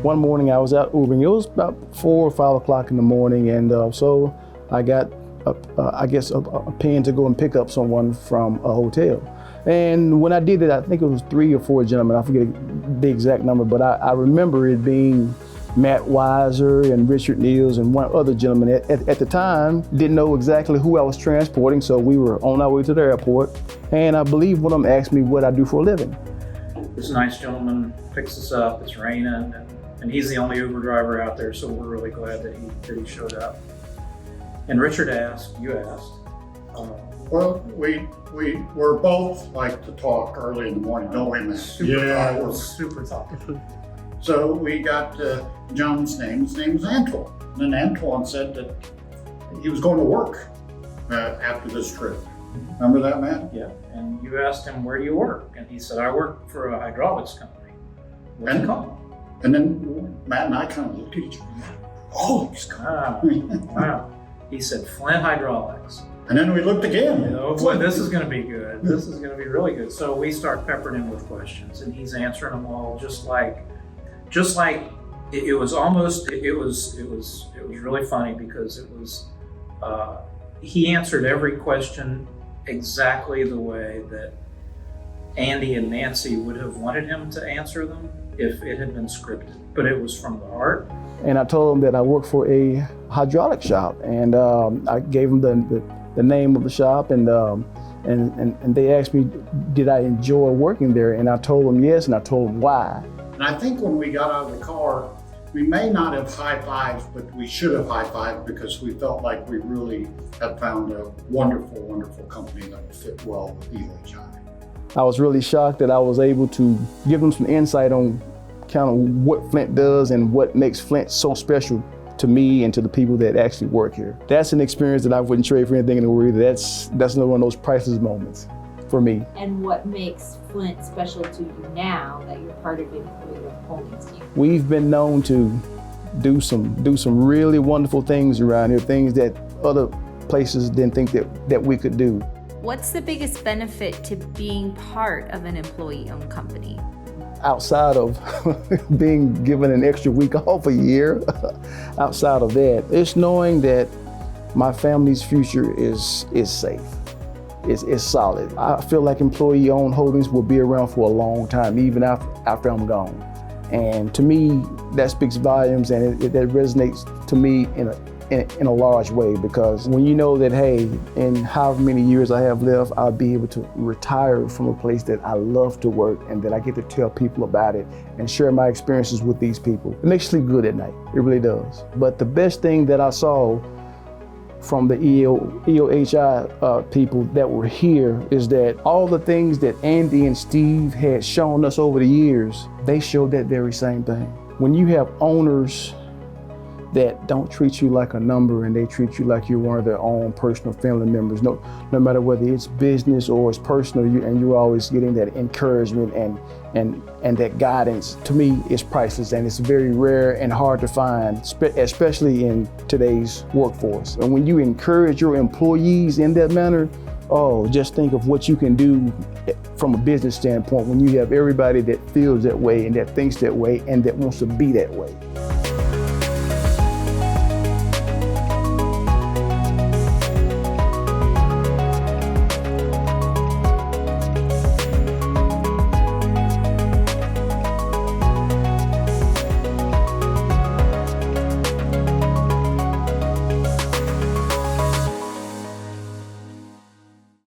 One morning I was out Ubering. It was about 4 or 5 o'clock in the morning, and so I got a pen to go and pick up someone from a hotel. And when I did it, I think it was 3 or 4 gentlemen. I forget the exact number, but I remember it being Matt Weiser and Richard Niels and one other gentleman. At the time, didn't know exactly who I was transporting, so we were on our way to the airport. And I believe one of them asked me what I do for a living. This nice gentleman picks us up. It's raining, and he's the only Uber driver out there, so we're really glad that he showed up. And Richard asked, you asked. Well, we both like to talk early in the morning, don't we, Matt? Super talkative. So we got John's name. His name was Antoine. And then Antoine said that he was going to work after this trip. Remember that, Matt? Yeah, and you asked him, where do you work? And he said, I work for a hydraulics company. What's it called? And then Matt and I kind of looked at each other. Oh, he's coming. Wow. He said, FLINT Hydraulics. And then we looked again. Oh boy, this is going to be good. This is going to be really good. So we start peppering him with questions, and he's answering them all just like it was almost. It was really funny because it was. He answered every question exactly the way that Andy and Nancy would have wanted him to answer them if it had been scripted. But it was from the heart. And I told him that I work for a hydraulic shop, and I gave him the name of the shop, and they asked me, did I enjoy working there? And I told them yes, and I told them why. And I think when we got out of the car, we may not have high-fived, but we should have high-fived because we felt like we really had found a wonderful, wonderful company that would fit well with ELHI. I was really shocked that I was able to give them some insight on kind of what Flint does and what makes Flint so special to me and to the people that actually work here. That's an experience that I wouldn't trade for anything in the world either. That's another one of those priceless moments for me. And what makes Flint special to you now that you're part of the employee holdings team? We've been known to do some really wonderful things around here, things that other places didn't think that we could do. What's the biggest benefit to being part of an employee-owned company? Outside of being given an extra week off a year, outside of that, it's knowing that my family's future is safe, is solid. I feel like employee-owned holdings will be around for a long time, even after I'm gone. And to me, that speaks volumes, and that resonates to me in a large way, because when you know that, hey, in however many years I have left, I'll be able to retire from a place that I love to work and that I get to tell people about it and share my experiences with these people. It makes you sleep good at night, it really does. But the best thing that I saw from the ELHI people that were here is that all the things that Andy and Steve had shown us over the years, they showed that very same thing. When you have owners that don't treat you like a number and they treat you like you're one of their own personal family members, no matter whether it's business or it's personal, and you're always getting that encouragement and that guidance, to me, is priceless, and it's very rare and hard to find, especially in today's workforce. And when you encourage your employees in that manner, just think of what you can do from a business standpoint when you have everybody that feels that way and that thinks that way and that wants to be that way.